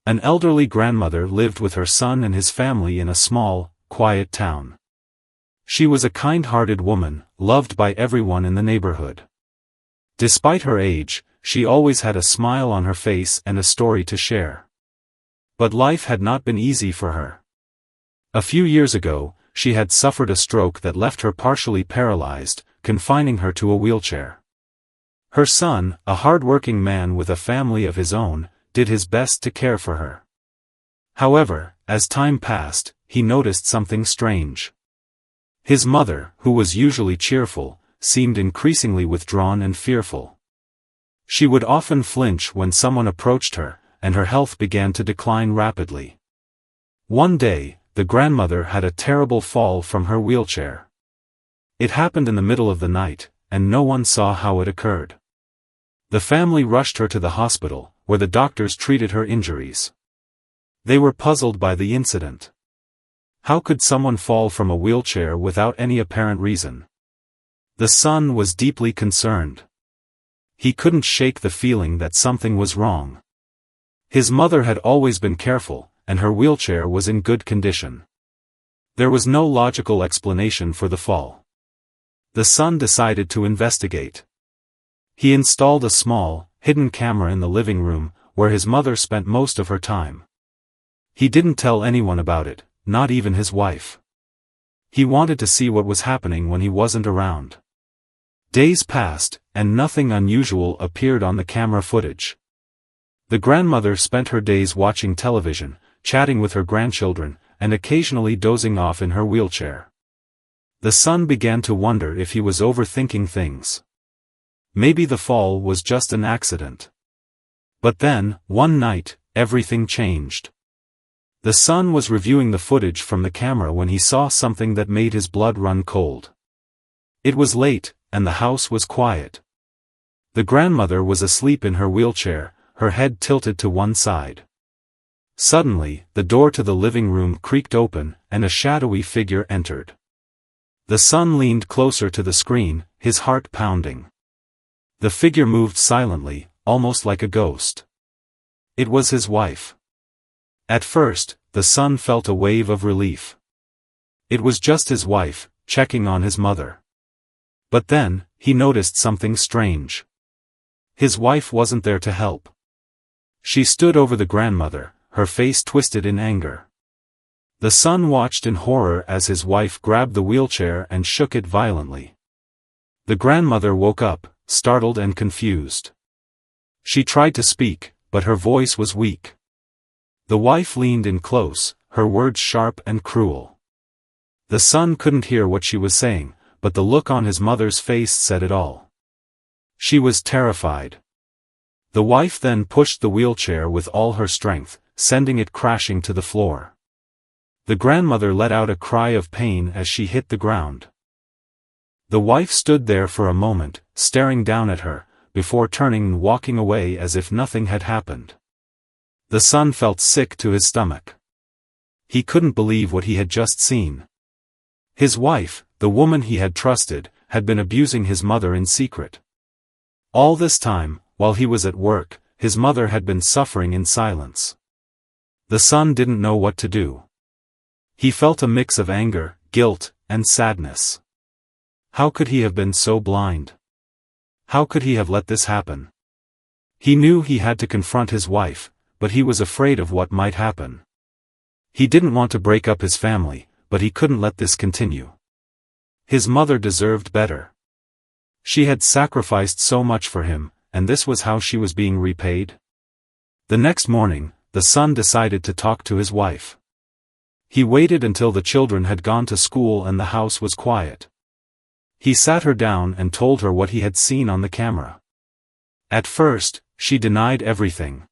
An elderly grandmother lived with her son and his family in a small, quiet town. She was a kind-hearted woman, loved by everyone in the neighborhood. Despite her age, she always had a smile on her face and a story to share. But life had not been easy for her. A few years ago, she had suffered a stroke that left her partially paralyzed, confining her to a wheelchair. Her son, a hard-working man with a family of his own, did his best to care for her. However, as time passed, he noticed something strange. His mother, who was usually cheerful, seemed increasingly withdrawn and fearful. She would often flinch when someone approached her, and her health began to decline rapidly. One day, the grandmother had a terrible fall from her wheelchair. It happened in the middle of the night, and no one saw how it occurred. The family rushed her to the hospital, where the doctors treated her injuries. They were puzzled by the incident. How could someone fall from a wheelchair without any apparent reason? The son was deeply concerned. He couldn't shake the feeling that something was wrong. His mother had always been careful, and her wheelchair was in good condition. There was no logical explanation for the fall. The son decided to investigate. He installed a small, hidden camera in the living room, where his mother spent most of her time. He didn't tell anyone about it, not even his wife. He wanted to see what was happening when he wasn't around. Days passed, and nothing unusual appeared on the camera footage. The grandmother spent her days watching television, chatting with her grandchildren, and occasionally dozing off in her wheelchair. The son began to wonder if he was overthinking things. Maybe the fall was just an accident. But then, one night, everything changed. The son was reviewing the footage from the camera when he saw something that made his blood run cold. It was late, and the house was quiet. The grandmother was asleep in her wheelchair, her head tilted to one side. Suddenly, the door to the living room creaked open, and a shadowy figure entered. The son leaned closer to the screen, his heart pounding. The figure moved silently, almost like a ghost. It was his wife. At first, the son felt a wave of relief. It was just his wife, checking on his mother. But then, he noticed something strange. His wife wasn't there to help. She stood over the grandmother, her face twisted in anger. The son watched in horror as his wife grabbed the wheelchair and shook it violently. The grandmother woke up, startled and confused. She tried to speak, but her voice was weak. The wife leaned in close, her words sharp and cruel. The son couldn't hear what she was saying, but the look on his mother's face said it all. She was terrified. The wife then pushed the wheelchair with all her strength, sending it crashing to the floor. The grandmother let out a cry of pain as she hit the ground. The wife stood there for a moment, staring down at her, before turning and walking away as if nothing had happened. The son felt sick to his stomach. He couldn't believe what he had just seen. His wife, the woman he had trusted, had been abusing his mother in secret. All this time, while he was at work, his mother had been suffering in silence. The son didn't know what to do. He felt a mix of anger, guilt, and sadness. How could he have been so blind? How could he have let this happen? He knew he had to confront his wife, but he was afraid of what might happen. He didn't want to break up his family, but he couldn't let this continue. His mother deserved better. She had sacrificed so much for him, and this was how she was being repaid? The next morning, the son decided to talk to his wife. He waited until the children had gone to school and the house was quiet. He sat her down and told her what he had seen on the camera. At first, she denied everything.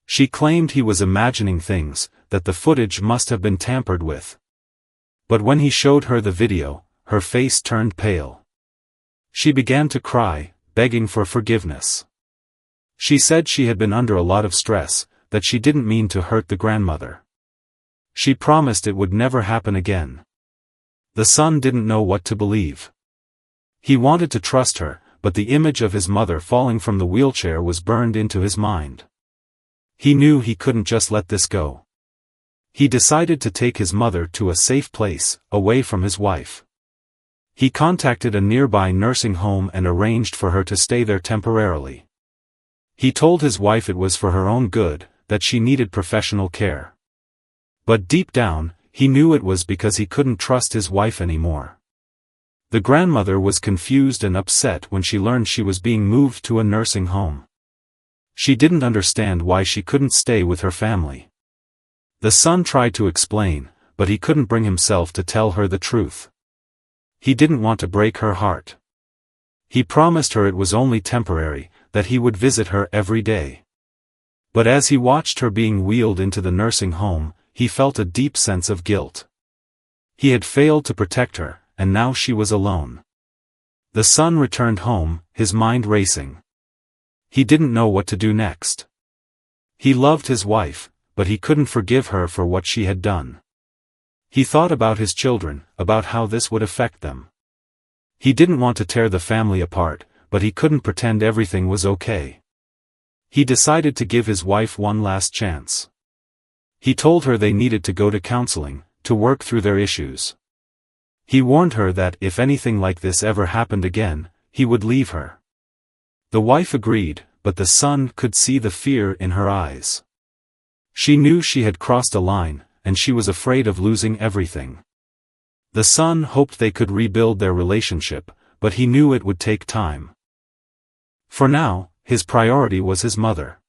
She claimed he was imagining things, that the footage must have been tampered with. But when he showed her the video, her face turned pale. She began to cry, begging for forgiveness. She said she had been under a lot of stress, that she didn't mean to hurt the grandmother. She promised it would never happen again. The son didn't know what to believe. He wanted to trust her, but the image of his mother falling from the wheelchair was burned into his mind. He knew he couldn't just let this go. He decided to take his mother to a safe place, away from his wife. He contacted a nearby nursing home and arranged for her to stay there temporarily. He told his wife it was for her own good, that she needed professional care. But deep down, he knew it was because he couldn't trust his wife anymore. The grandmother was confused and upset when she learned she was being moved to a nursing home. She didn't understand why she couldn't stay with her family. The son tried to explain, but he couldn't bring himself to tell her the truth. He didn't want to break her heart. He promised her it was only temporary, that he would visit her every day. But as he watched her being wheeled into the nursing home, he felt a deep sense of guilt. He had failed to protect her, and now she was alone. The son returned home, his mind racing. He didn't know what to do next. He loved his wife, but he couldn't forgive her for what she had done. He thought about his children, about how this would affect them. He didn't want to tear the family apart, but he couldn't pretend everything was okay. He decided to give his wife one last chance. He told her they needed to go to counseling, to work through their issues. He warned her that if anything like this ever happened again, he would leave her. The wife agreed, but the son could see the fear in her eyes. She knew she had crossed a line, and she was afraid of losing everything. The son hoped they could rebuild their relationship, but he knew it would take time. For now, his priority was his mother.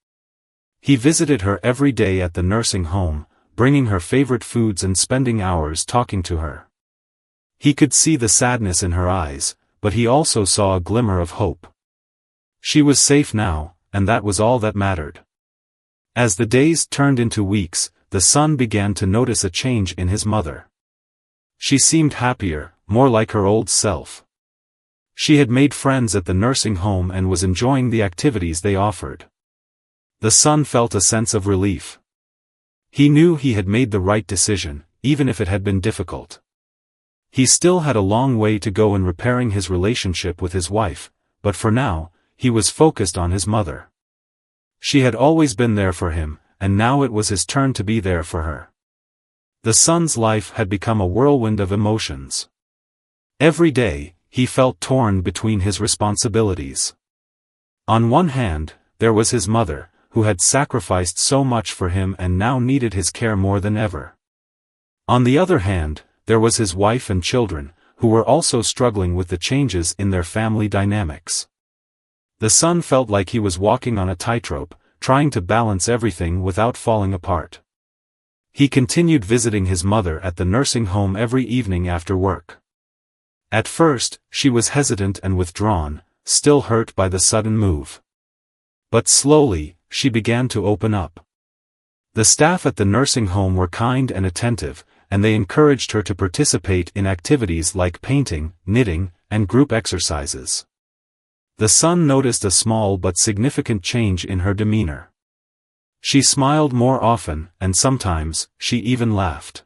He visited her every day at the nursing home, bringing her favorite foods and spending hours talking to her. He could see the sadness in her eyes, but he also saw a glimmer of hope. She was safe now, and that was all that mattered. As the days turned into weeks, the son began to notice a change in his mother. She seemed happier, more like her old self. She had made friends at the nursing home and was enjoying the activities they offered. The son felt a sense of relief. He knew he had made the right decision, even if it had been difficult. He still had a long way to go in repairing his relationship with his wife, but for now, he was focused on his mother. She had always been there for him, and now it was his turn to be there for her. The son's life had become a whirlwind of emotions. Every day, he felt torn between his responsibilities. On one hand, there was his mother, who had sacrificed so much for him and now needed his care more than ever. On the other hand, there was his wife and children, who were also struggling with the changes in their family dynamics. The son felt like he was walking on a tightrope, trying to balance everything without falling apart. He continued visiting his mother at the nursing home every evening after work. At first, she was hesitant and withdrawn, still hurt by the sudden move. But slowly, she began to open up. The staff at the nursing home were kind and attentive, and they encouraged her to participate in activities like painting, knitting, and group exercises. The son noticed a small but significant change in her demeanor. She smiled more often, and sometimes, she even laughed.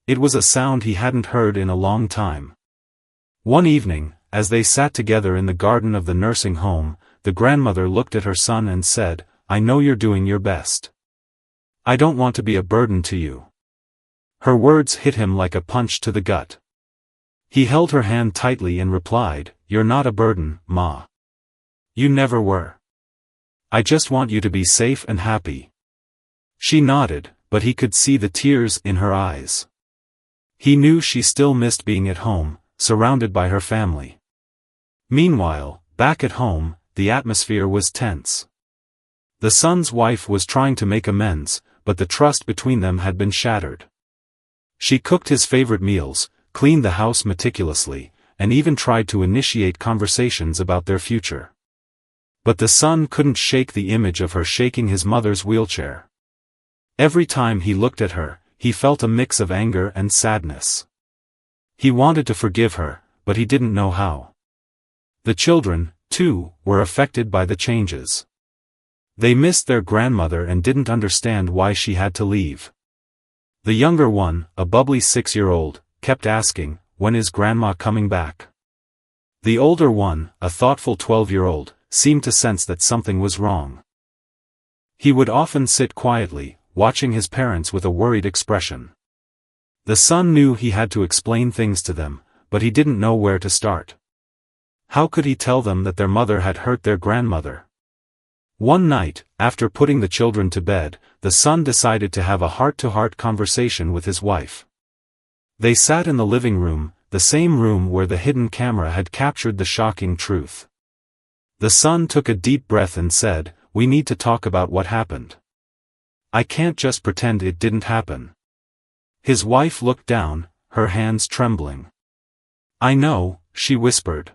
It was a sound he hadn't heard in a long time. One evening, as they sat together in the garden of the nursing home, the grandmother looked at her son and said, "I know you're doing your best. I don't want to be a burden to you." Her words hit him like a punch to the gut. He held her hand tightly and replied, "You're not a burden, Ma. You never were. I just want you to be safe and happy." She nodded, but he could see the tears in her eyes. He knew she still missed being at home, surrounded by her family. Meanwhile, back at home, the atmosphere was tense. The son's wife was trying to make amends, but the trust between them had been shattered. She cooked his favorite meals, cleaned the house meticulously, and even tried to initiate conversations about their future. But the son couldn't shake the image of her shaking his mother's wheelchair. Every time he looked at her, he felt a mix of anger and sadness. He wanted to forgive her, but he didn't know how. The children, too, were affected by the changes. They missed their grandmother and didn't understand why she had to leave. The younger one, a bubbly 6-year-old, kept asking, "When is Grandma coming back?" The older one, a thoughtful 12-year-old, seemed to sense that something was wrong. He would often sit quietly, watching his parents with a worried expression. The son knew he had to explain things to them, but he didn't know where to start. How could he tell them that their mother had hurt their grandmother? One night, after putting the children to bed, the son decided to have a heart-to-heart conversation with his wife. They sat in the living room, the same room where the hidden camera had captured the shocking truth. The son took a deep breath and said, "We need to talk about what happened. I can't just pretend it didn't happen." His wife looked down, her hands trembling. "I know," she whispered.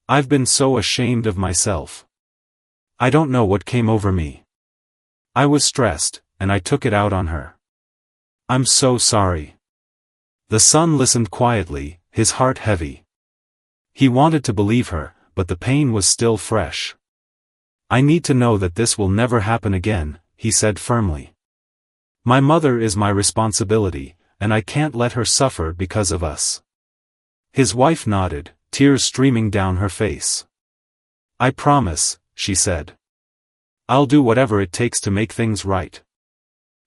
"I've been so ashamed of myself. I don't know what came over me. I was stressed, and I took it out on her. I'm so sorry." The son listened quietly, his heart heavy. He wanted to believe her, but the pain was still fresh. "I need to know that this will never happen again," he said firmly. "My mother is my responsibility, and I can't let her suffer because of us." His wife nodded, tears streaming down her face. "I promise," she said. "I'll do whatever it takes to make things right."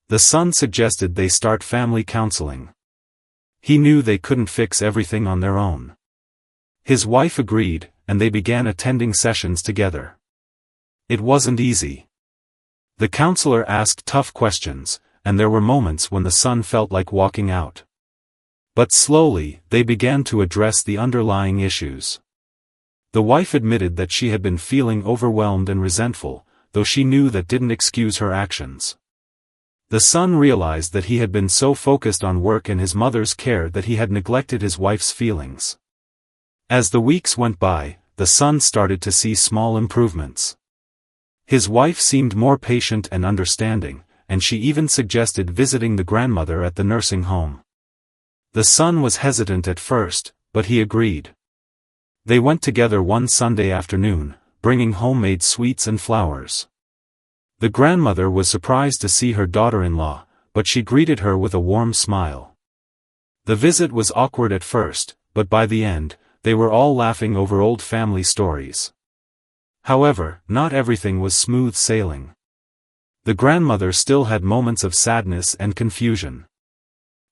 The son suggested they start family counseling. He knew they couldn't fix everything on their own. His wife agreed, and they began attending sessions together. It wasn't easy. The counselor asked tough questions, and there were moments when the son felt like walking out. But slowly, they began to address the underlying issues. The wife admitted that she had been feeling overwhelmed and resentful, though she knew that didn't excuse her actions. The son realized that he had been so focused on work and his mother's care that he had neglected his wife's feelings. As the weeks went by, the son started to see small improvements. His wife seemed more patient and understanding, and she even suggested visiting the grandmother at the nursing home. The son was hesitant at first, but he agreed. They went together one Sunday afternoon, bringing homemade sweets and flowers. The grandmother was surprised to see her daughter-in-law, but she greeted her with a warm smile. The visit was awkward at first, but by the end, they were all laughing over old family stories. However, not everything was smooth sailing. The grandmother still had moments of sadness and confusion.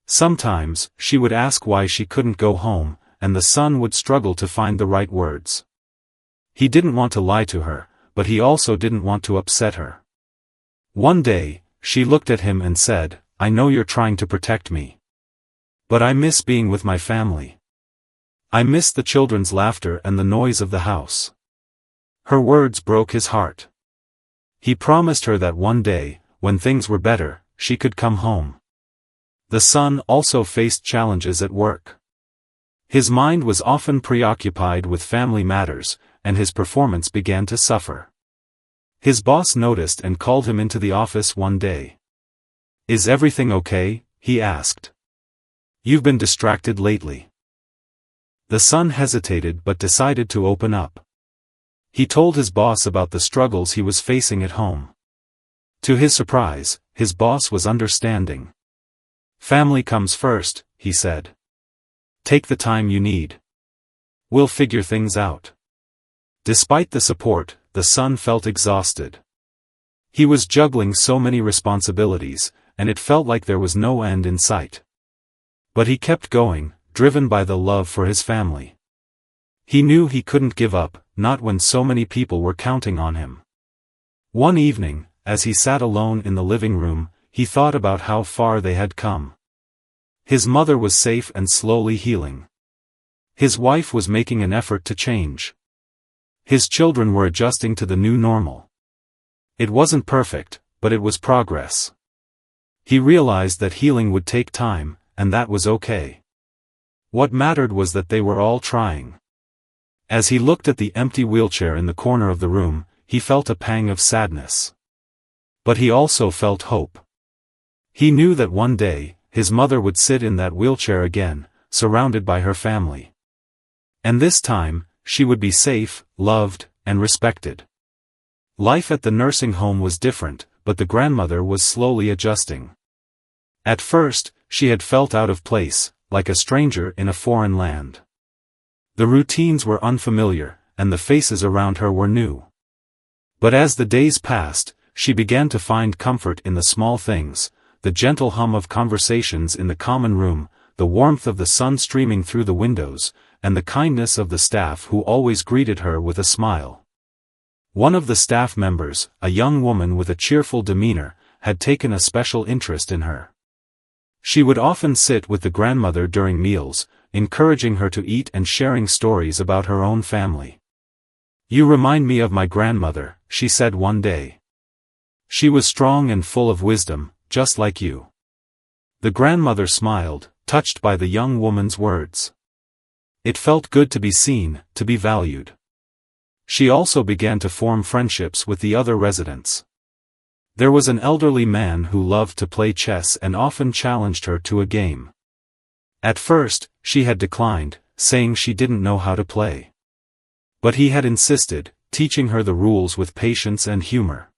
Sometimes, she would ask why she couldn't go home, and the son would struggle to find the right words. He didn't want to lie to her, but he also didn't want to upset her. One day, she looked at him and said, "I know you're trying to protect me. But I miss being with my family. I miss the children's laughter and the noise of the house." Her words broke his heart. He promised her that one day, when things were better, she could come home. The son also faced challenges at work. His mind was often preoccupied with family matters, and his performance began to suffer. His boss noticed and called him into the office one day. "Is everything okay?" he asked. "You've been distracted lately." The son hesitated but decided to open up. He told his boss about the struggles he was facing at home. To his surprise, his boss was understanding. "Family comes first," he said. "Take the time you need. We'll figure things out." Despite the support, the son felt exhausted. He was juggling so many responsibilities, and it felt like there was no end in sight. But he kept going, driven by the love for his family. He knew he couldn't give up, not when so many people were counting on him. One evening, as he sat alone in the living room, he thought about how far they had come. His mother was safe and slowly healing. His wife was making an effort to change. His children were adjusting to the new normal. It wasn't perfect, but it was progress. He realized that healing would take time, and that was okay. What mattered was that they were all trying. As he looked at the empty wheelchair in the corner of the room, he felt a pang of sadness. But he also felt hope. He knew that one day, his mother would sit in that wheelchair again, surrounded by her family. And this time, she would be safe, loved, and respected. Life at the nursing home was different, but the grandmother was slowly adjusting. At first, she had felt out of place, like a stranger in a foreign land. The routines were unfamiliar, and the faces around her were new. But as the days passed, she began to find comfort in the small things, the gentle hum of conversations in the common room, the warmth of the sun streaming through the windows, and the kindness of the staff who always greeted her with a smile. One of the staff members, a young woman with a cheerful demeanor, had taken a special interest in her. She would often sit with the grandmother during meals, encouraging her to eat and sharing stories about her own family. "You remind me of my grandmother," she said one day. "She was strong and full of wisdom, just like you." The grandmother smiled, touched by the young woman's words. It felt good to be seen, to be valued. She also began to form friendships with the other residents. There was an elderly man who loved to play chess and often challenged her to a game. At first, she had declined, saying she didn't know how to play. But he had insisted, teaching her the rules with patience and humor.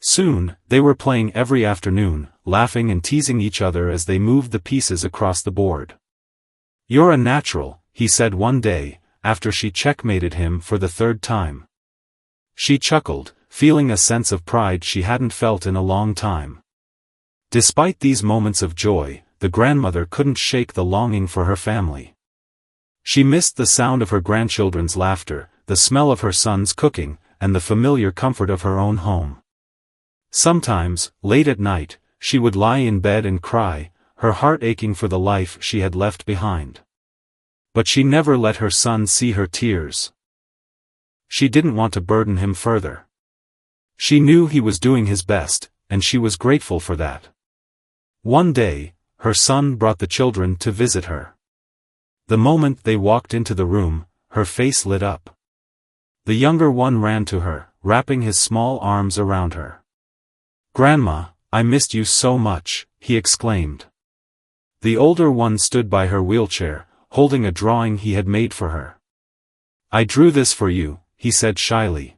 Soon, they were playing every afternoon, laughing and teasing each other as they moved the pieces across the board. "You're a natural," he said one day, after she checkmated him for the third time. She chuckled, feeling a sense of pride she hadn't felt in a long time. Despite these moments of joy, the grandmother couldn't shake the longing for her family. She missed the sound of her grandchildren's laughter, the smell of her son's cooking, and the familiar comfort of her own home. Sometimes, late at night, she would lie in bed and cry, her heart aching for the life she had left behind. But she never let her son see her tears. She didn't want to burden him further. She knew he was doing his best, and she was grateful for that. One day, her son brought the children to visit her. The moment they walked into the room, her face lit up. The younger one ran to her, wrapping his small arms around her. "Grandma, I missed you so much," he exclaimed. The older one stood by her wheelchair, holding a drawing he had made for her. "I drew this for you," he said shyly.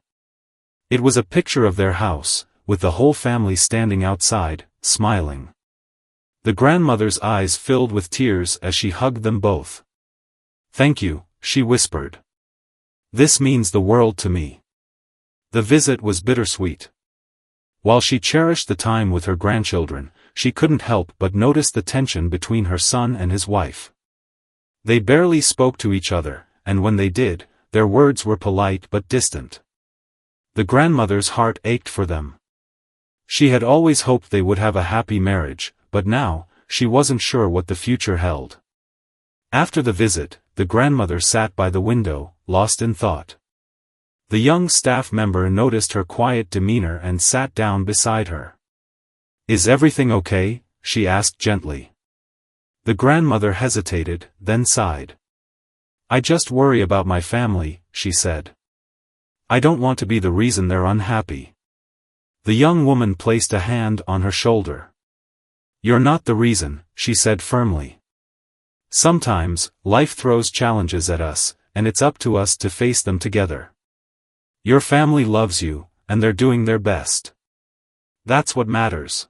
It was a picture of their house, with the whole family standing outside, smiling. The grandmother's eyes filled with tears as she hugged them both. "Thank you," she whispered. "This means the world to me." The visit was bittersweet. While she cherished the time with her grandchildren, she couldn't help but notice the tension between her son and his wife. They barely spoke to each other, and when they did, their words were polite but distant. The grandmother's heart ached for them. She had always hoped they would have a happy marriage, but now, she wasn't sure what the future held. After the visit, the grandmother sat by the window, lost in thought. The young staff member noticed her quiet demeanor and sat down beside her. "Is everything okay?" she asked gently. The grandmother hesitated, then sighed. "I just worry about my family," she said. "I don't want to be the reason they're unhappy." The young woman placed a hand on her shoulder. "You're not the reason," she said firmly. "Sometimes, life throws challenges at us, and it's up to us to face them together. Your family loves you, and they're doing their best. That's what matters."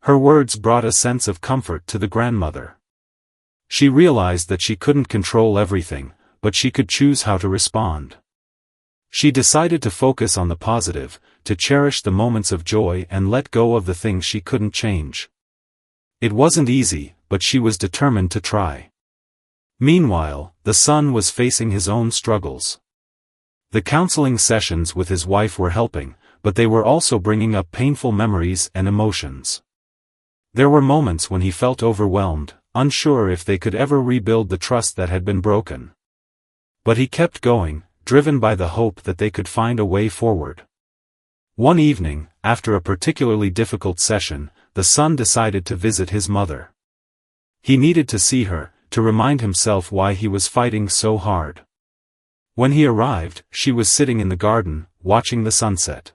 Her words brought a sense of comfort to the grandmother. She realized that she couldn't control everything, but she could choose how to respond. She decided to focus on the positive, to cherish the moments of joy and let go of the things she couldn't change. It wasn't easy, but she was determined to try. Meanwhile, the son was facing his own struggles. The counseling sessions with his wife were helping, but they were also bringing up painful memories and emotions. There were moments when he felt overwhelmed, unsure if they could ever rebuild the trust that had been broken. But he kept going, driven by the hope that they could find a way forward. One evening, after a particularly difficult session, the son decided to visit his mother. He needed to see her, to remind himself why he was fighting so hard. When he arrived, she was sitting in the garden, watching the sunset.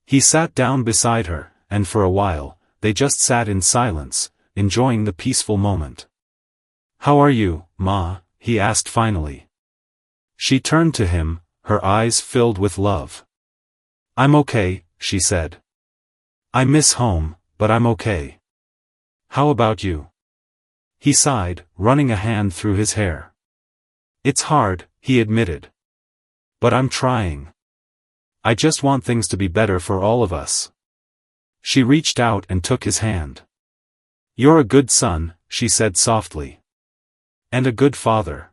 He sat down beside her, and for a while, they just sat in silence, enjoying the peaceful moment. "How are you, Ma?" he asked finally. She turned to him, her eyes filled with love. "I'm okay," she said. "I miss home, but I'm okay. How about you?" He sighed, running a hand through his hair. "It's hard," he admitted. "But I'm trying. I just want things to be better for all of us." She reached out and took his hand. "You're a good son," she said softly. "And a good father.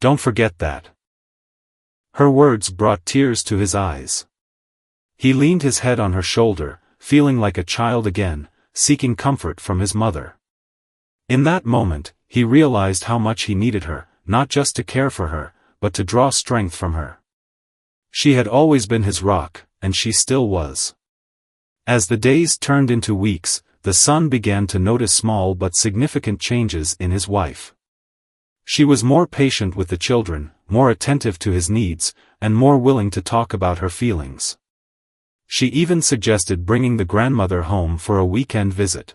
Don't forget that." Her words brought tears to his eyes. He leaned his head on her shoulder, feeling like a child again, seeking comfort from his mother. In that moment, he realized how much he needed her, not just to care for her, but to draw strength from her. She had always been his rock, and she still was. As the days turned into weeks, the son began to notice small but significant changes in his wife. She was more patient with the children, more attentive to his needs, and more willing to talk about her feelings. She even suggested bringing the grandmother home for a weekend visit.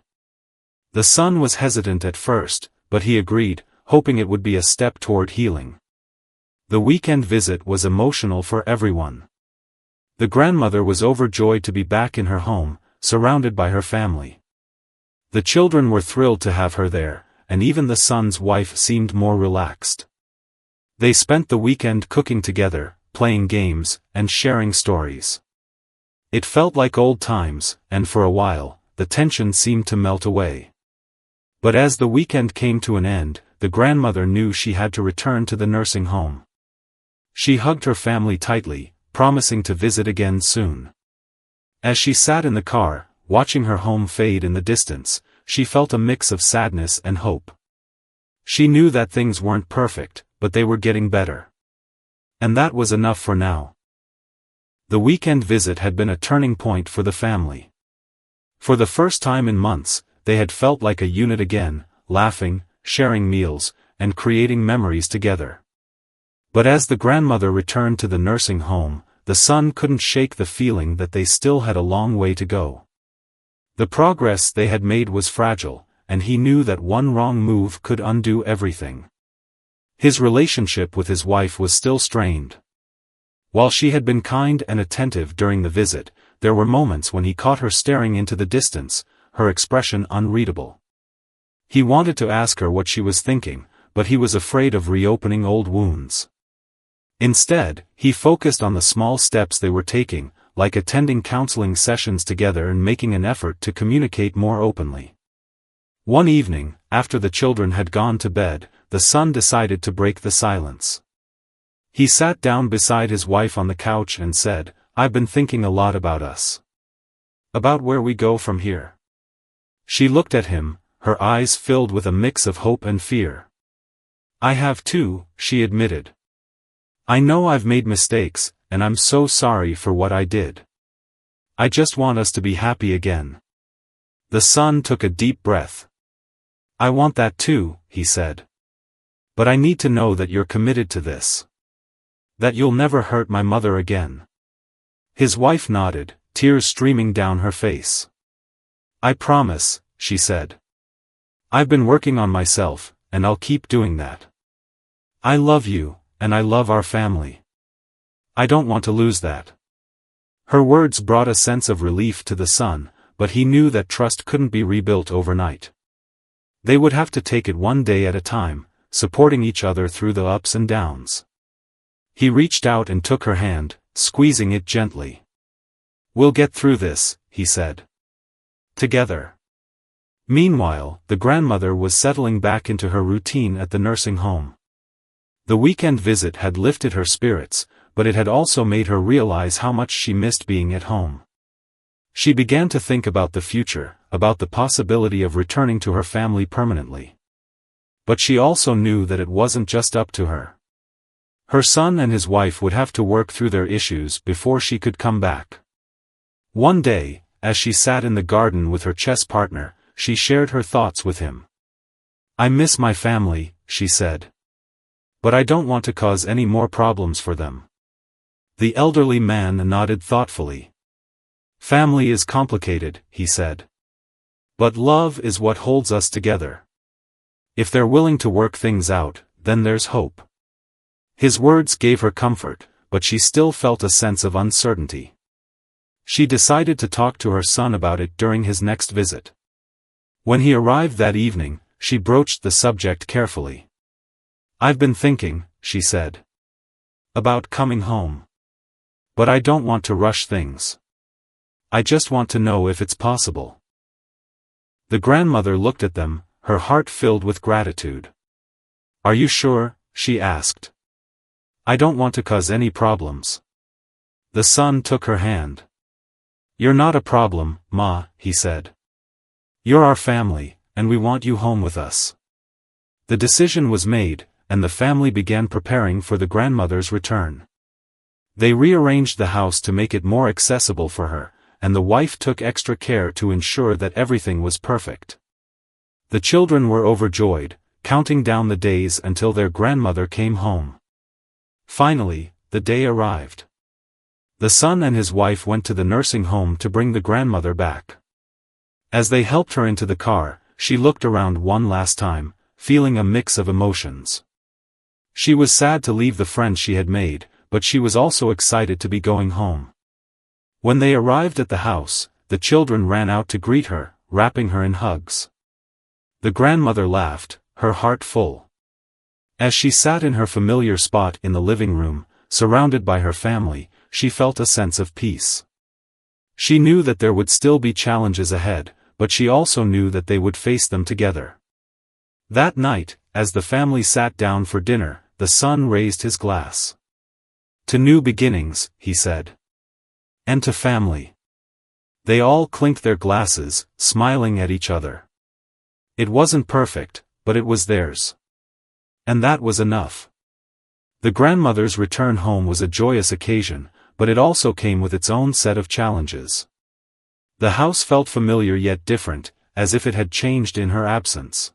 The son was hesitant at first, but he agreed, hoping it would be a step toward healing. The weekend visit was emotional for everyone. The grandmother was overjoyed to be back in her home, surrounded by her family. The children were thrilled to have her there, and even the son's wife seemed more relaxed. They spent the weekend cooking together, playing games, and sharing stories. It felt like old times, and for a while, the tension seemed to melt away. But as the weekend came to an end, the grandmother knew she had to return to the nursing home. She hugged her family tightly, promising to visit again soon. As she sat in the car, watching her home fade in the distance, she felt a mix of sadness and hope. She knew that things weren't perfect, but they were getting better. And that was enough for now. The weekend visit had been a turning point for the family. For the first time in months, they had felt like a unit again, laughing, sharing meals, and creating memories together. But as the grandmother returned to the nursing home, the son couldn't shake the feeling that they still had a long way to go. The progress they had made was fragile, and he knew that one wrong move could undo everything. His relationship with his wife was still strained. While she had been kind and attentive during the visit, there were moments when he caught her staring into the distance, her expression unreadable. He wanted to ask her what she was thinking, but he was afraid of reopening old wounds. Instead, he focused on the small steps they were taking, like attending counseling sessions together and making an effort to communicate more openly. One evening, after the children had gone to bed, the son decided to break the silence. He sat down beside his wife on the couch and said, "I've been thinking a lot about us. About where we go from here." She looked at him, her eyes filled with a mix of hope and fear. "I have too," she admitted. "I know I've made mistakes, and I'm so sorry for what I did. I just want us to be happy again." The son took a deep breath. "I want that too," he said. "But I need to know that you're committed to this. That you'll never hurt my mother again." His wife nodded, tears streaming down her face. "I promise," she said. "I've been working on myself, and I'll keep doing that. I love you, and I love our family. I don't want to lose that." Her words brought a sense of relief to the son, but he knew that trust couldn't be rebuilt overnight. They would have to take it one day at a time, supporting each other through the ups and downs. He reached out and took her hand, squeezing it gently. "We'll get through this," he said. "Together." Meanwhile, the grandmother was settling back into her routine at the nursing home. The weekend visit had lifted her spirits, but it had also made her realize how much she missed being at home. She began to think about the future, about the possibility of returning to her family permanently. But she also knew that it wasn't just up to her. Her son and his wife would have to work through their issues before she could come back. One day, as she sat in the garden with her chess partner, she shared her thoughts with him. "I miss my family," she said. "But I don't want to cause any more problems for them." The elderly man nodded thoughtfully. "Family is complicated," he said. "But love is what holds us together. If they're willing to work things out, then there's hope." His words gave her comfort, but she still felt a sense of uncertainty. She decided to talk to her son about it during his next visit. When he arrived that evening, she broached the subject carefully. "I've been thinking," she said, "about coming home. But I don't want to rush things. I just want to know if it's possible. The grandmother looked at them, her heart filled with gratitude. Are you sure? She asked. I don't want to cause any problems. The son took her hand. You're not a problem, Ma, he said. You're our family, and we want you home with us. The decision was made, and the family began preparing for the grandmother's return. They rearranged the house to make it more accessible for her, and the wife took extra care to ensure that everything was perfect. The children were overjoyed, counting down the days until their grandmother came home. Finally, the day arrived. The son and his wife went to the nursing home to bring the grandmother back. As they helped her into the car, she looked around one last time, feeling a mix of emotions. She was sad to leave the friends she had made, but she was also excited to be going home. When they arrived at the house, the children ran out to greet her, wrapping her in hugs. The grandmother laughed, her heart full. As she sat in her familiar spot in the living room, surrounded by her family, she felt a sense of peace. She knew that there would still be challenges ahead, but she also knew that they would face them together. That night, as the family sat down for dinner, the son raised his glass. To new beginnings, he said. And to family. They all clinked their glasses, smiling at each other. It wasn't perfect, but it was theirs. And that was enough. The grandmother's return home was a joyous occasion, but it also came with its own set of challenges. The house felt familiar yet different, as if it had changed in her absence.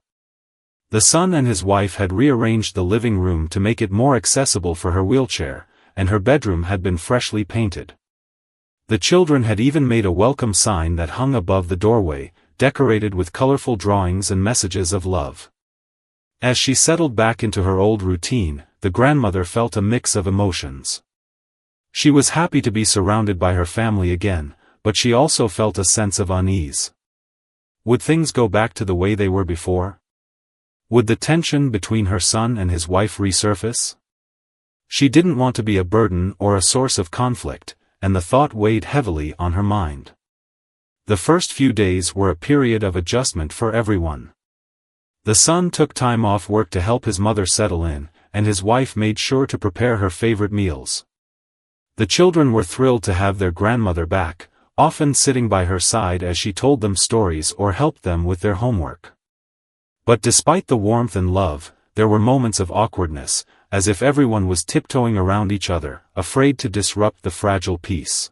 The son and his wife had rearranged the living room to make it more accessible for her wheelchair, and her bedroom had been freshly painted. The children had even made a welcome sign that hung above the doorway, decorated with colorful drawings and messages of love. As she settled back into her old routine, the grandmother felt a mix of emotions. She was happy to be surrounded by her family again, but she also felt a sense of unease. Would things go back to the way they were before? Would the tension between her son and his wife resurface? She didn't want to be a burden or a source of conflict, and the thought weighed heavily on her mind. The first few days were a period of adjustment for everyone. The son took time off work to help his mother settle in, and his wife made sure to prepare her favorite meals. The children were thrilled to have their grandmother back, often sitting by her side as she told them stories or helped them with their homework. But despite the warmth and love, there were moments of awkwardness, as if everyone was tiptoeing around each other, afraid to disrupt the fragile peace.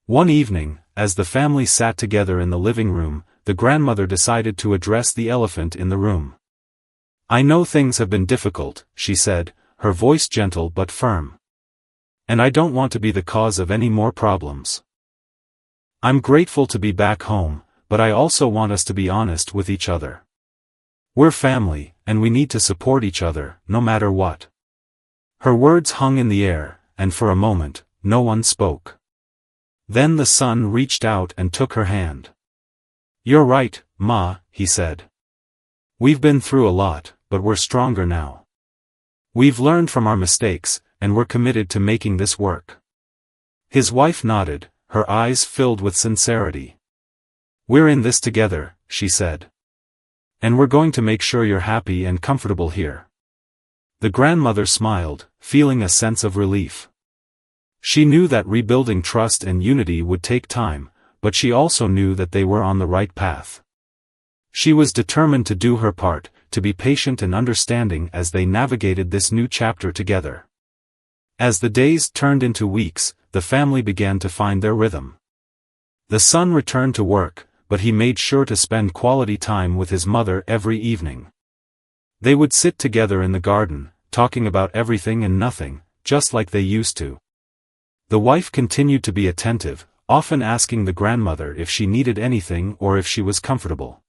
One evening, as the family sat together in the living room, the grandmother decided to address the elephant in the room. I know things have been difficult, she said, her voice gentle but firm. And I don't want to be the cause of any more problems. I'm grateful to be back home, but I also want us to be honest with each other. We're family, and we need to support each other, no matter what. Her words hung in the air, and for a moment, no one spoke. Then the son reached out and took her hand. You're right, Ma, he said. We've been through a lot, but we're stronger now. We've learned from our mistakes, and we're committed to making this work. His wife nodded, her eyes filled with sincerity. We're in this together, she said. And we're going to make sure you're happy and comfortable here. The grandmother smiled, feeling a sense of relief. She knew that rebuilding trust and unity would take time, but she also knew that they were on the right path. She was determined to do her part, to be patient and understanding as they navigated this new chapter together. As the days turned into weeks, the family began to find their rhythm. The son returned to work, but he made sure to spend quality time with his mother every evening. They would sit together in the garden, talking about everything and nothing, just like they used to. The wife continued to be attentive, often asking the grandmother if she needed anything or if she was comfortable.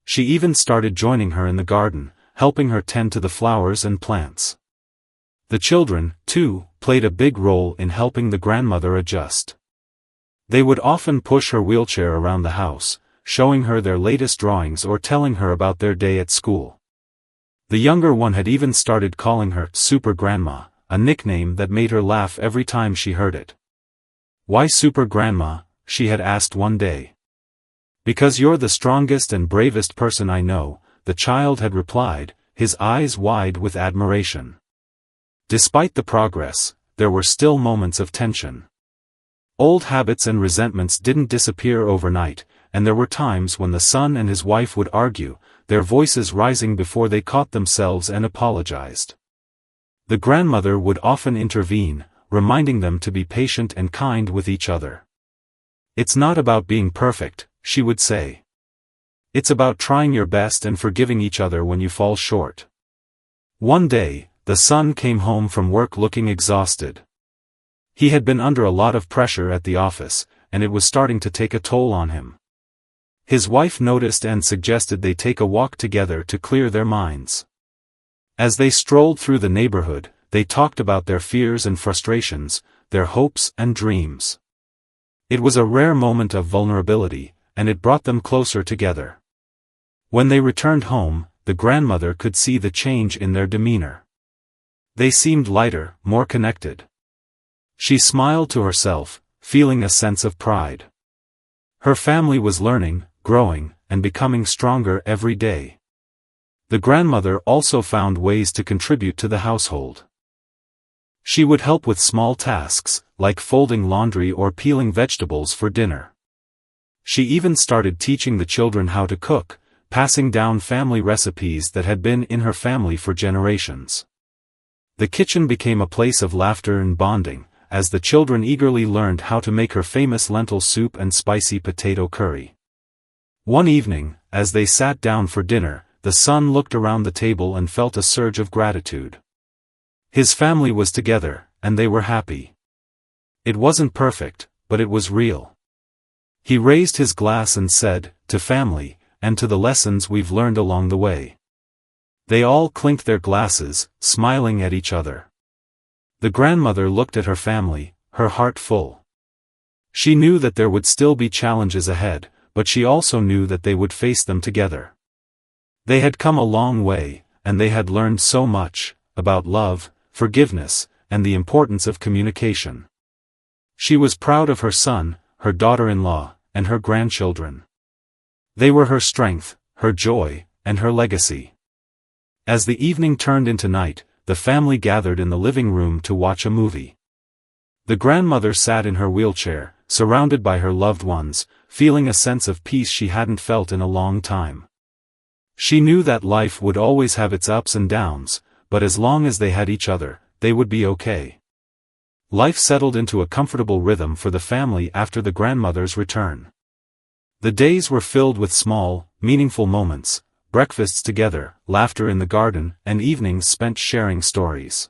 She even started joining her in the garden, helping her tend to the flowers and plants. The children, too, played a big role in helping the grandmother adjust. They would often push her wheelchair around the house, showing her their latest drawings or telling her about their day at school. The younger one had even started calling her Super Grandma, a nickname that made her laugh every time she heard it. "Why Super Grandma?" she had asked one day. "Because you're the strongest and bravest person I know," the child had replied, his eyes wide with admiration. Despite the progress, there were still moments of tension. Old habits and resentments didn't disappear overnight, and there were times when the son and his wife would argue, their voices rising before they caught themselves and apologized. The grandmother would often intervene, reminding them to be patient and kind with each other. "It's not about being perfect," she would say. "It's about trying your best and forgiving each other when you fall short." One day, the son came home from work looking exhausted. He had been under a lot of pressure at the office, and it was starting to take a toll on him. His wife noticed and suggested they take a walk together to clear their minds. As they strolled through the neighborhood, they talked about their fears and frustrations, their hopes and dreams. It was a rare moment of vulnerability, and it brought them closer together. When they returned home, the grandmother could see the change in their demeanor. They seemed lighter, more connected. She smiled to herself, feeling a sense of pride. Her family was learning, growing, and becoming stronger every day. The grandmother also found ways to contribute to the household. She would help with small tasks, like folding laundry or peeling vegetables for dinner. She even started teaching the children how to cook, passing down family recipes that had been in her family for generations. The kitchen became a place of laughter and bonding, as the children eagerly learned how to make her famous lentil soup and spicy potato curry. One evening, as they sat down for dinner, the son looked around the table and felt a surge of gratitude. His family was together, and they were happy. It wasn't perfect, but it was real. He raised his glass and said, "To family, and to the lessons we've learned along the way." They all clinked their glasses, smiling at each other. The grandmother looked at her family, her heart full. She knew that there would still be challenges ahead, but she also knew that they would face them together. They had come a long way, and they had learned so much, about love, forgiveness, and the importance of communication. She was proud of her son, her daughter-in-law, and her grandchildren. They were her strength, her joy, and her legacy. As the evening turned into night, the family gathered in the living room to watch a movie. The grandmother sat in her wheelchair, surrounded by her loved ones, feeling a sense of peace she hadn't felt in a long time. She knew that life would always have its ups and downs, but as long as they had each other, they would be okay. Life settled into a comfortable rhythm for the family after the grandmother's return. The days were filled with small, meaningful moments, breakfasts together, laughter in the garden, and evenings spent sharing stories.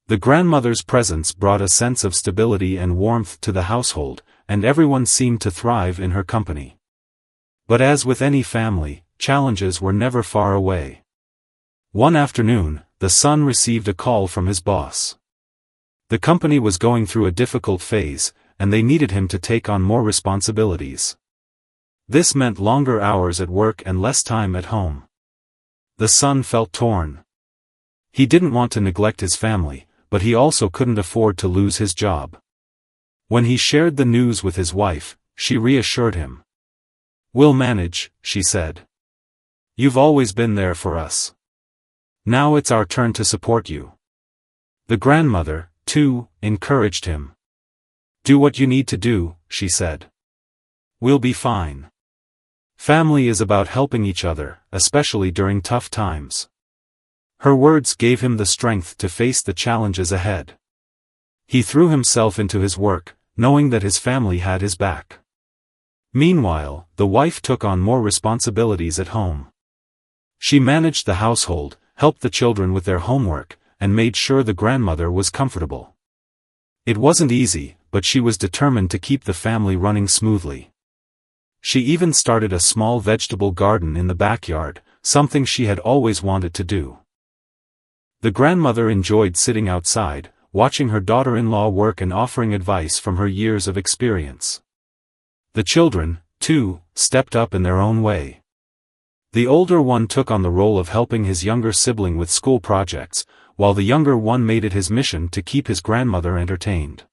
The grandmother's presence brought a sense of stability and warmth to the household, and everyone seemed to thrive in her company. But as with any family, challenges were never far away. One afternoon, the son received a call from his boss. The company was going through a difficult phase, and they needed him to take on more responsibilities. This meant longer hours at work and less time at home. The son felt torn. He didn't want to neglect his family, but he also couldn't afford to lose his job. When he shared the news with his wife, she reassured him. "We'll manage," she said. "You've always been there for us. Now it's our turn to support you." The grandmother, too, encouraged him. "Do what you need to do," she said. "We'll be fine." Family is about helping each other, especially during tough times. Her words gave him the strength to face the challenges ahead. He threw himself into his work, knowing that his family had his back. Meanwhile, the wife took on more responsibilities at home. She managed the household, helped the children with their homework, and made sure the grandmother was comfortable. It wasn't easy, but she was determined to keep the family running smoothly. She even started a small vegetable garden in the backyard, something she had always wanted to do. The grandmother enjoyed sitting outside, watching her daughter-in-law work and offering advice from her years of experience. The children, too, stepped up in their own way. The older one took on the role of helping his younger sibling with school projects, while the younger one made it his mission to keep his grandmother entertained.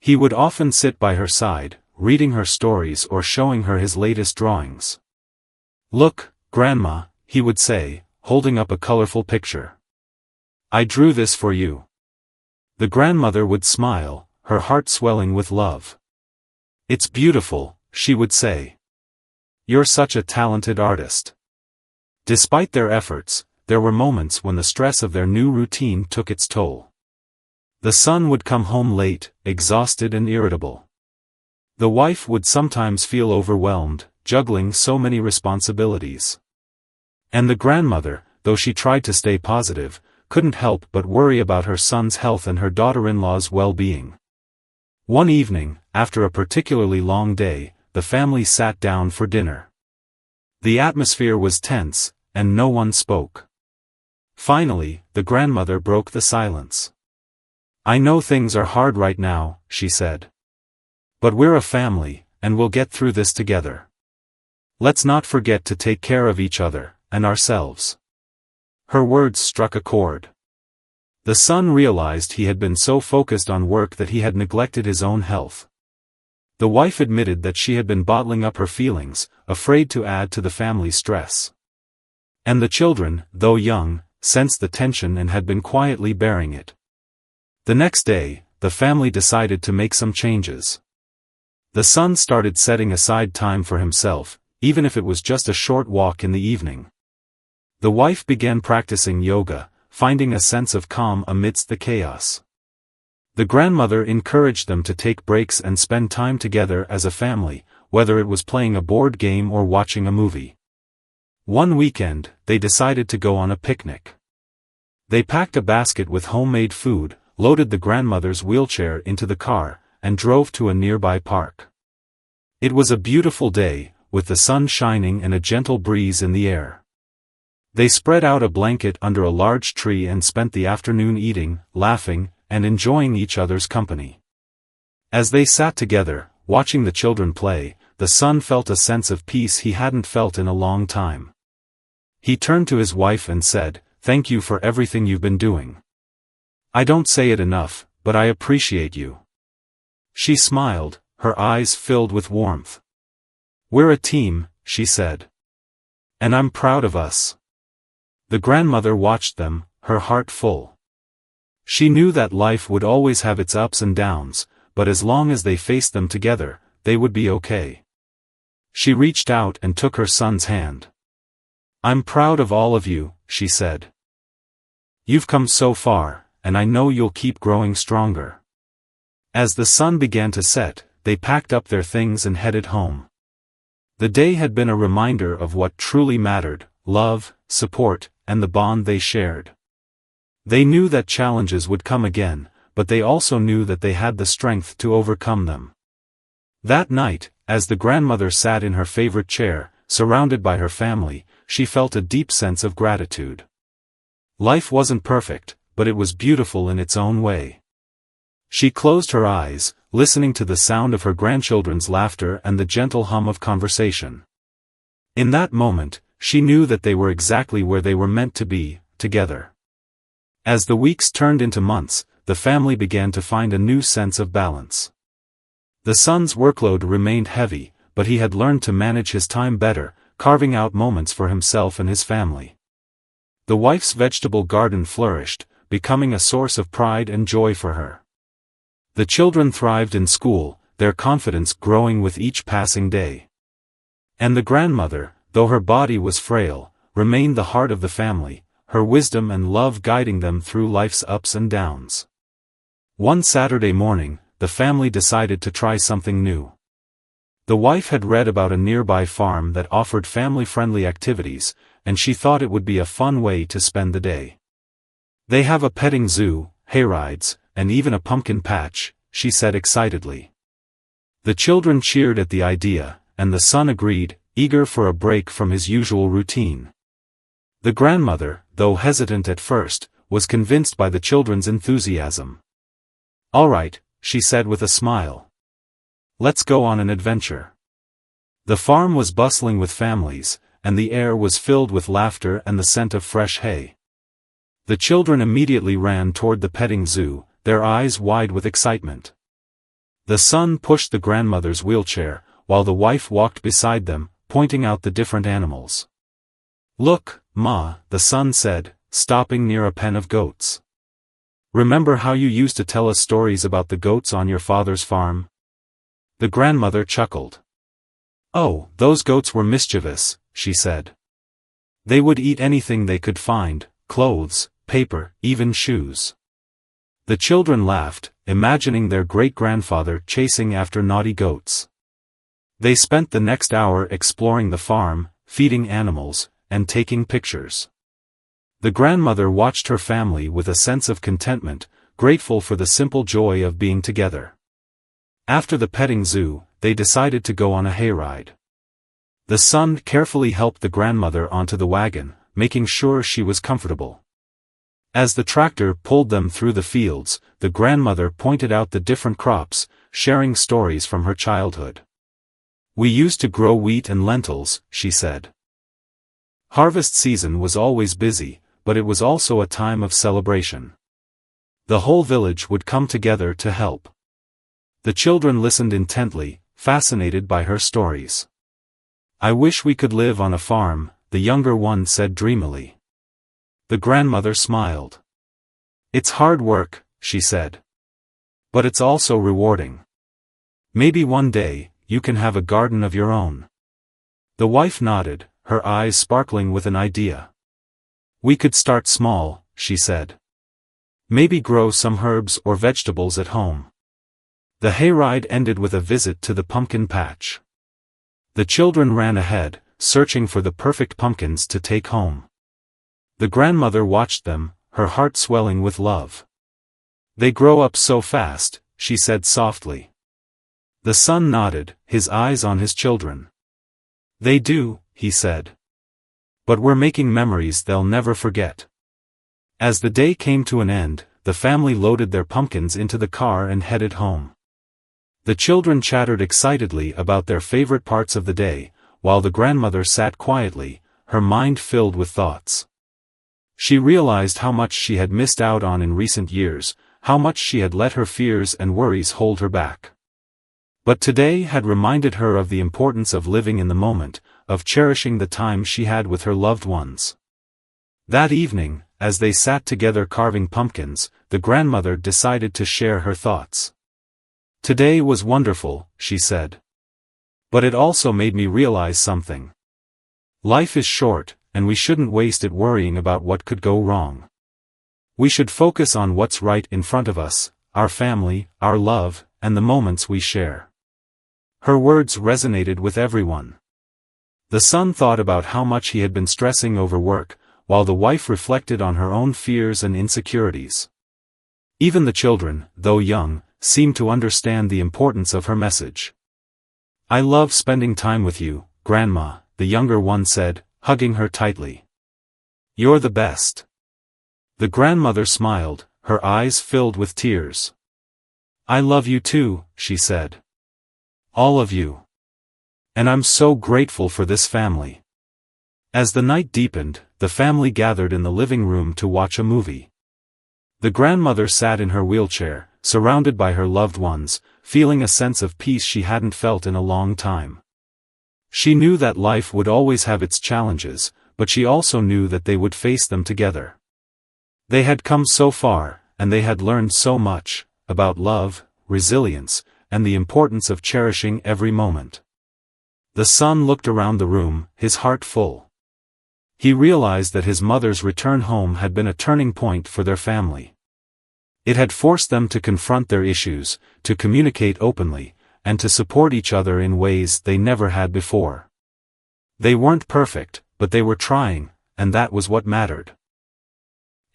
He would often sit by her side, reading her stories or showing her his latest drawings. "Look, Grandma," he would say, holding up a colorful picture. "I drew this for you." The grandmother would smile, her heart swelling with love. "It's beautiful," she would say. "You're such a talented artist." Despite their efforts, there were moments when the stress of their new routine took its toll. The son would come home late, exhausted and irritable. The wife would sometimes feel overwhelmed, juggling so many responsibilities. And the grandmother, though she tried to stay positive, couldn't help but worry about her son's health and her daughter-in-law's well-being. One evening, after a particularly long day, the family sat down for dinner. The atmosphere was tense, and no one spoke. Finally, the grandmother broke the silence. "I know things are hard right now," she said. "But we're a family, and we'll get through this together. Let's not forget to take care of each other, and ourselves." Her words struck a chord. The son realized he had been so focused on work that he had neglected his own health. The wife admitted that she had been bottling up her feelings, afraid to add to the family's stress. And the children, though young, sensed the tension and had been quietly bearing it. The next day, the family decided to make some changes. The son started setting aside time for himself, even if it was just a short walk in the evening. The wife began practicing yoga, finding a sense of calm amidst the chaos. The grandmother encouraged them to take breaks and spend time together as a family, whether it was playing a board game or watching a movie. One weekend, they decided to go on a picnic. They packed a basket with homemade food, loaded the grandmother's wheelchair into the car, and drove to a nearby park. It was a beautiful day, with the sun shining and a gentle breeze in the air. They spread out a blanket under a large tree and spent the afternoon eating, laughing, and enjoying each other's company. As they sat together, watching the children play, the son felt a sense of peace he hadn't felt in a long time. He turned to his wife and said, "Thank you for everything you've been doing. I don't say it enough, but I appreciate you." She smiled, her eyes filled with warmth. "We're a team," she said. "And I'm proud of us." The grandmother watched them, her heart full. She knew that life would always have its ups and downs, but as long as they faced them together, they would be okay. She reached out and took her son's hand. "I'm proud of all of you," she said. "You've come so far, and I know you'll keep growing stronger." As the sun began to set, they packed up their things and headed home. The day had been a reminder of what truly mattered: love, support, and the bond they shared. They knew that challenges would come again, but they also knew that they had the strength to overcome them. That night, as the grandmother sat in her favorite chair, surrounded by her family, she felt a deep sense of gratitude. Life wasn't perfect, but it was beautiful in its own way. She closed her eyes, listening to the sound of her grandchildren's laughter and the gentle hum of conversation. In that moment, she knew that they were exactly where they were meant to be, together. As the weeks turned into months, the family began to find a new sense of balance. The son's workload remained heavy, but he had learned to manage his time better, carving out moments for himself and his family. The wife's vegetable garden flourished, becoming a source of pride and joy for her. The children thrived in school, their confidence growing with each passing day. And the grandmother, though her body was frail, remained the heart of the family, her wisdom and love guiding them through life's ups and downs. One Saturday morning, the family decided to try something new. The wife had read about a nearby farm that offered family-friendly activities, and she thought it would be a fun way to spend the day. "They have a petting zoo, hayrides, and even a pumpkin patch," she said excitedly. The children cheered at the idea, and the son agreed, eager for a break from his usual routine. The grandmother, though hesitant at first, was convinced by the children's enthusiasm. "All right," she said with a smile. "Let's go on an adventure." The farm was bustling with families, and the air was filled with laughter and the scent of fresh hay. The children immediately ran toward the petting zoo, their eyes wide with excitement. The son pushed the grandmother's wheelchair, while the wife walked beside them, pointing out the different animals. "Look, Ma," the son said, stopping near a pen of goats. "Remember how you used to tell us stories about the goats on your father's farm?" The grandmother chuckled. "Oh, those goats were mischievous," she said. "They would eat anything they could find, clothes, paper, even shoes." The children laughed, imagining their great-grandfather chasing after naughty goats. They spent the next hour exploring the farm, feeding animals, and taking pictures. The grandmother watched her family with a sense of contentment, grateful for the simple joy of being together. After the petting zoo, they decided to go on a hayride. The son carefully helped the grandmother onto the wagon, making sure she was comfortable. As the tractor pulled them through the fields, the grandmother pointed out the different crops, sharing stories from her childhood. "We used to grow wheat and lentils," she said. Harvest season was always busy, but it was also a time of celebration. The whole village would come together to help. The children listened intently, fascinated by her stories. "I wish we could live on a farm," the younger one said dreamily. The grandmother smiled. "It's hard work," she said. "But it's also rewarding. Maybe one day, you can have a garden of your own." The wife nodded, her eyes sparkling with an idea. "We could start small," she said. "Maybe grow some herbs or vegetables at home." The hayride ended with a visit to the pumpkin patch. The children ran ahead, searching for the perfect pumpkins to take home. The grandmother watched them, her heart swelling with love. "They grow up so fast," she said softly. The son nodded, his eyes on his children. "They do," he said. "But we're making memories they'll never forget." As the day came to an end, the family loaded their pumpkins into the car and headed home. The children chattered excitedly about their favorite parts of the day, while the grandmother sat quietly, her mind filled with thoughts. She realized how much she had missed out on in recent years, how much she had let her fears and worries hold her back. But today had reminded her of the importance of living in the moment, of cherishing the time she had with her loved ones. That evening, as they sat together carving pumpkins, the grandmother decided to share her thoughts. "Today was wonderful," she said. "But it also made me realize something. Life is short, and we shouldn't waste it worrying about what could go wrong. We should focus on what's right in front of us, our family, our love, and the moments we share." Her words resonated with everyone. The son thought about how much he had been stressing over work, while the wife reflected on her own fears and insecurities. Even the children, though young, seemed to understand the importance of her message. "I love spending time with you, Grandma," the younger one said, hugging her tightly. "You're the best." The grandmother smiled, her eyes filled with tears. "I love you too," she said. "All of you. And I'm so grateful for this family." As the night deepened, the family gathered in the living room to watch a movie. The grandmother sat in her wheelchair, surrounded by her loved ones, feeling a sense of peace she hadn't felt in a long time. She knew that life would always have its challenges, but she also knew that they would face them together. They had come so far, and they had learned so much, about love, resilience, and the importance of cherishing every moment. The son looked around the room, his heart full. He realized that his mother's return home had been a turning point for their family. It had forced them to confront their issues, to communicate openly, and to support each other in ways they never had before. They weren't perfect, but they were trying, and that was what mattered.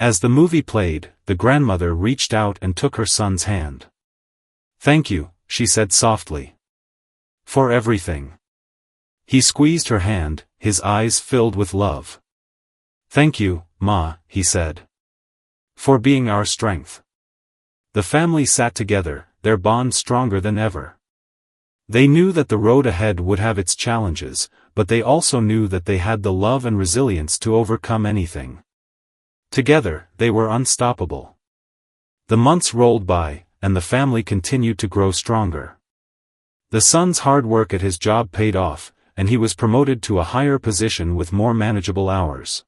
As the movie played, the grandmother reached out and took her son's hand. "Thank you," she said softly. "For everything." He squeezed her hand, his eyes filled with love. "Thank you, Ma," he said. "For being our strength." The family sat together, their bond stronger than ever. They knew that the road ahead would have its challenges, but they also knew that they had the love and resilience to overcome anything. Together, they were unstoppable. The months rolled by, and the family continued to grow stronger. The son's hard work at his job paid off, and he was promoted to a higher position with more manageable hours.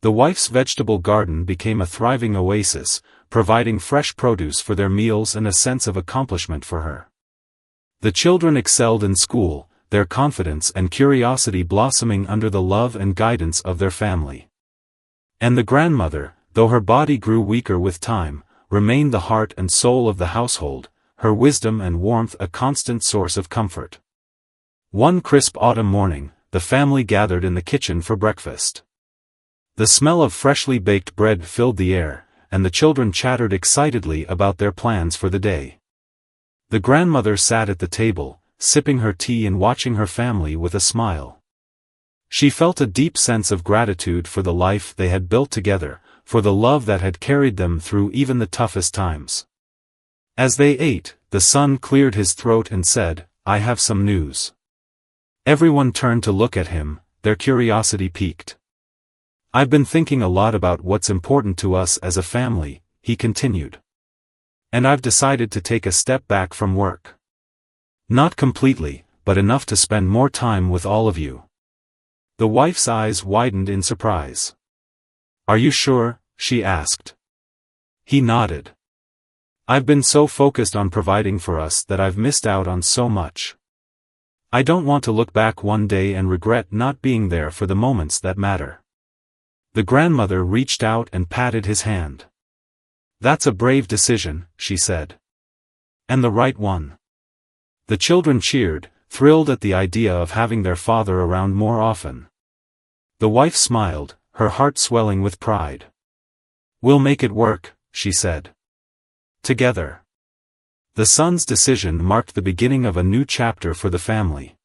The wife's vegetable garden became a thriving oasis, providing fresh produce for their meals and a sense of accomplishment for her. The children excelled in school, their confidence and curiosity blossoming under the love and guidance of their family. And the grandmother, though her body grew weaker with time, remained the heart and soul of the household, her wisdom and warmth a constant source of comfort. One crisp autumn morning, the family gathered in the kitchen for breakfast. The smell of freshly baked bread filled the air, and the children chattered excitedly about their plans for the day. The grandmother sat at the table, sipping her tea and watching her family with a smile. She felt a deep sense of gratitude for the life they had built together, for the love that had carried them through even the toughest times. As they ate, the son cleared his throat and said, "I have some news." Everyone turned to look at him, their curiosity piqued. "I've been thinking a lot about what's important to us as a family," he continued. "And I've decided to take a step back from work. Not completely, but enough to spend more time with all of you." The wife's eyes widened in surprise. "Are you sure?" she asked. He nodded. "I've been so focused on providing for us that I've missed out on so much. I don't want to look back one day and regret not being there for the moments that matter." The grandmother reached out and patted his hand. "That's a brave decision," she said. "And the right one." The children cheered, thrilled at the idea of having their father around more often. The wife smiled, her heart swelling with pride. "We'll make it work," she said. "Together." The son's decision marked the beginning of a new chapter for the family.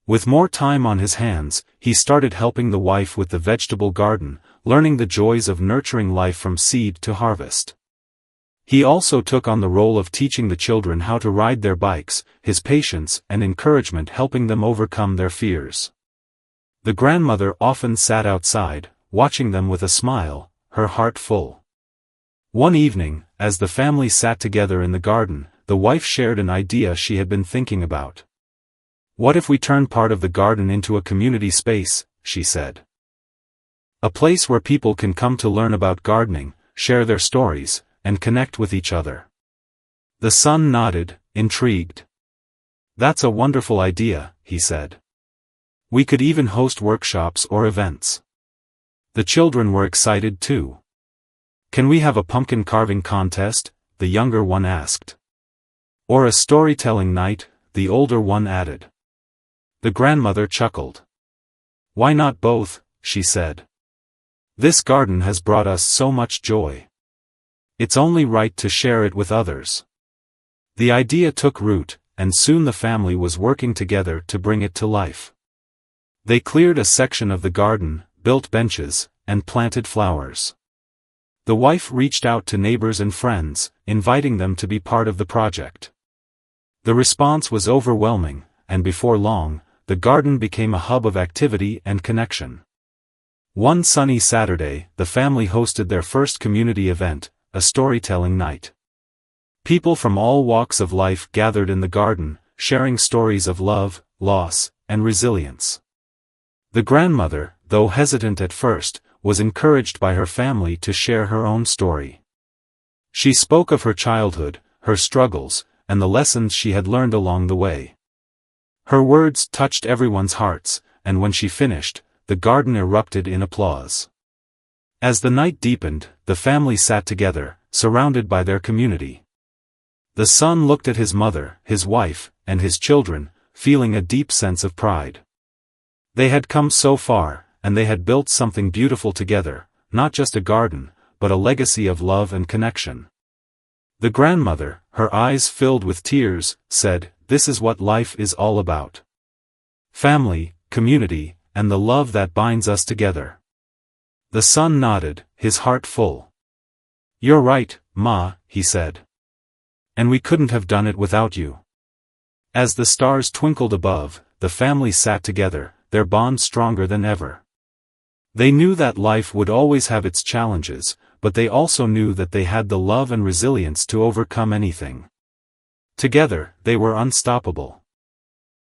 With more time on his hands, he started helping the wife with the vegetable garden, learning the joys of nurturing life from seed to harvest. He also took on the role of teaching the children how to ride their bikes, his patience and encouragement helping them overcome their fears. The grandmother often sat outside, watching them with a smile, her heart full. One evening, as the family sat together in the garden, the wife shared an idea she had been thinking about. "What if we turn part of the garden into a community space?" she said. "A place where people can come to learn about gardening, share their stories, and connect with each other." The son nodded, intrigued. "That's a wonderful idea," he said. "We could even host workshops or events." The children were excited too. "Can we have a pumpkin carving contest?" the younger one asked. "Or a storytelling night?" the older one added. The grandmother chuckled. "Why not both?" she said. "This garden has brought us so much joy. It's only right to share it with others." The idea took root, and soon the family was working together to bring it to life. They cleared a section of the garden, built benches, and planted flowers. The wife reached out to neighbors and friends, inviting them to be part of the project. The response was overwhelming, and before long, the garden became a hub of activity and connection. One sunny Saturday, the family hosted their first community event, a storytelling night. People from all walks of life gathered in the garden, sharing stories of love, loss, and resilience. The grandmother, though hesitant at first, was encouraged by her family to share her own story. She spoke of her childhood, her struggles, and the lessons she had learned along the way. Her words touched everyone's hearts, and when she finished, the garden erupted in applause. As the night deepened, the family sat together, surrounded by their community. The son looked at his mother, his wife, and his children, feeling a deep sense of pride. They had come so far, and they had built something beautiful together, not just a garden, but a legacy of love and connection. The grandmother, her eyes filled with tears, said, "This is what life is all about. Family, community, and the love that binds us together." The son nodded, his heart full. "You're right, Ma," he said. "And we couldn't have done it without you." As the stars twinkled above, the family sat together, their bond stronger than ever. They knew that life would always have its challenges, but they also knew that they had the love and resilience to overcome anything. Together, they were unstoppable.